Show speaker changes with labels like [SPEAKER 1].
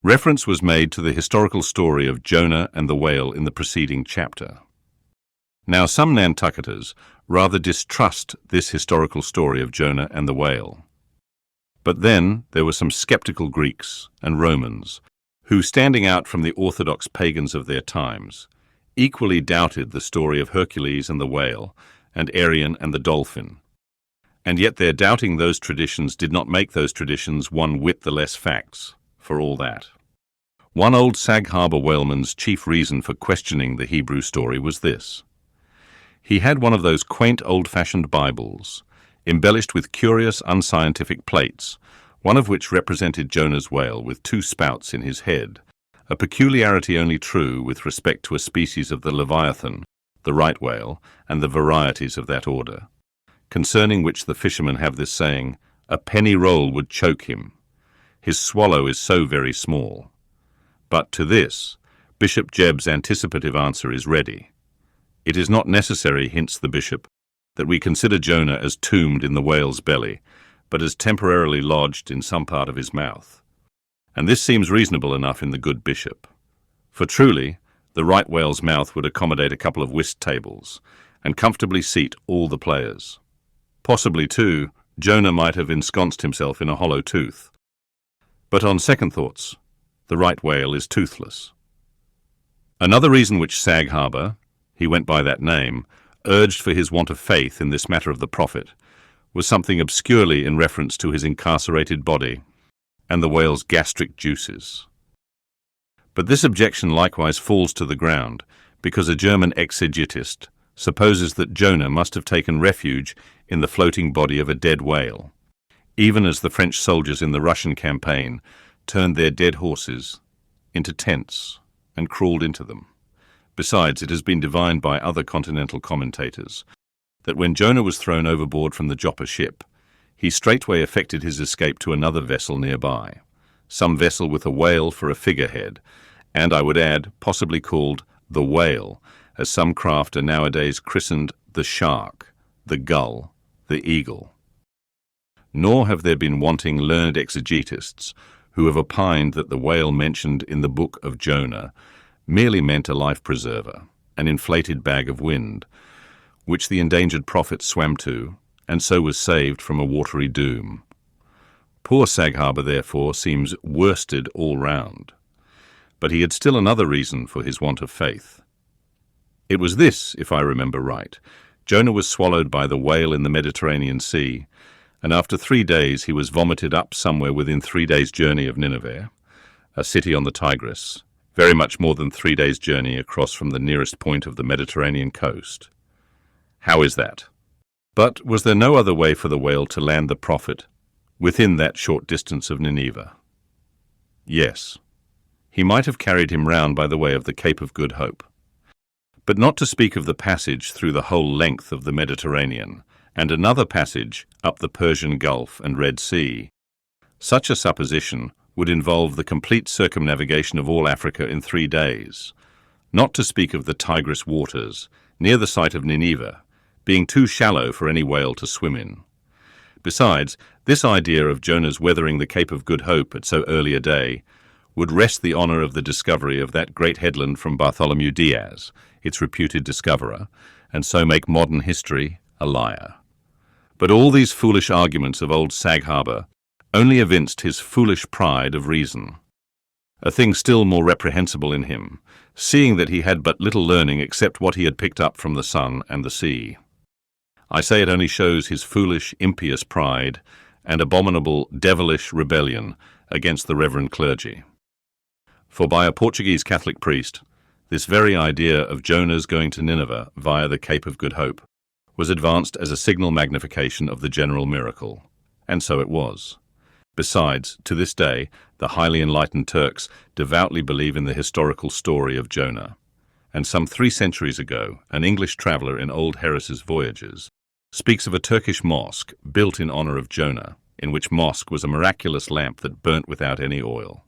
[SPEAKER 1] Reference was made to the historical story of Jonah and the whale in the preceding chapter. Now, some Nantucketers rather distrust this historical story of Jonah and the whale. But then there were some skeptical Greeks and Romans who, standing out from the orthodox pagans of their times, equally doubted the story of Hercules and the whale and Arion and the dolphin. And yet their doubting those traditions did not make those traditions one whit the less facts, for all that. One old Sag-Harbor whaleman's chief reason for questioning the Hebrew story was this. He had one of those quaint old-fashioned Bibles, embellished with curious unscientific plates, one of which represented Jonah's whale with two spouts in his head, a peculiarity only true with respect to a species of the Leviathan, the right whale, and the varieties of that order, concerning which the fishermen have this saying, "A penny roll would choke him. His swallow is so very small." But to this, Bishop Jebb's anticipative answer is ready. It is not necessary, hints the bishop, that we consider Jonah as tombed in the whale's belly, but as temporarily lodged in some part of his mouth. And this seems reasonable enough in the good bishop. For truly, the right whale's mouth would accommodate a couple of whist tables, and comfortably seat all the players. Possibly, too, Jonah might have ensconced himself in a hollow tooth. But on second thoughts, the right whale is toothless. Another reason which Sag-Harbor, he went by that name, urged for his want of faith in this matter of the prophet, was something obscurely in reference to his incarcerated body and the whale's gastric juices. But this objection likewise falls to the ground, because a German exegetist supposes that Jonah must have taken refuge in the floating body of a dead whale, even as the French soldiers in the Russian campaign turned their dead horses into tents and crawled into them. Besides, it has been divined by other continental commentators that when Jonah was thrown overboard from the Joppa ship, he straightway effected his escape to another vessel nearby, some vessel with a whale for a figurehead, and I would add, possibly called the whale, as some craft are nowadays christened the shark, the gull, the eagle. Nor have there been wanting learned exegetists who have opined that the whale mentioned in the book of Jonah merely meant a life preserver, an inflated bag of wind, which the endangered prophet swam to, and so was saved from a watery doom. Poor Sag-Harbor, therefore, seems worsted all round. But he had still another reason for his want of faith. It was this, if I remember right. Jonah was swallowed by the whale in the Mediterranean Sea, and after 3 days he was vomited up somewhere within 3 days' journey of Nineveh, a city on the Tigris, very much more than 3 days' journey across from the nearest point of the Mediterranean coast. How is that? But was there no other way for the whale to land the prophet within that short distance of Nineveh? Yes. He might have carried him round by the way of the Cape of Good Hope. But not to speak of the passage through the whole length of the Mediterranean, and another passage up the Persian Gulf and Red Sea, such a supposition would involve the complete circumnavigation of all Africa in 3 days, not to speak of the Tigris waters, near the site of Nineveh, being too shallow for any whale to swim in. Besides, this idea of Jonah's weathering the Cape of Good Hope at so early a day would wrest the honour of the discovery of that great headland from Bartholomew Diaz, its reputed discoverer, and so make modern history a liar. But all these foolish arguments of old Sag-Harbor only evinced his foolish pride of reason, a thing still more reprehensible in him, seeing that he had but little learning except what he had picked up from the sun and the sea. I say it only shows his foolish, impious pride and abominable, devilish rebellion against the reverend clergy. For by a Portuguese Catholic priest, this very idea of Jonah's going to Nineveh via the Cape of Good Hope was advanced as a signal magnification of the general miracle, and so it was. Besides, to this day, the highly enlightened Turks devoutly believe in the historical story of Jonah, and some 3 centuries ago, an English traveller in Old Harris's Voyages speaks of a Turkish mosque built in honour of Jonah, in which mosque was a miraculous lamp that burnt without any oil.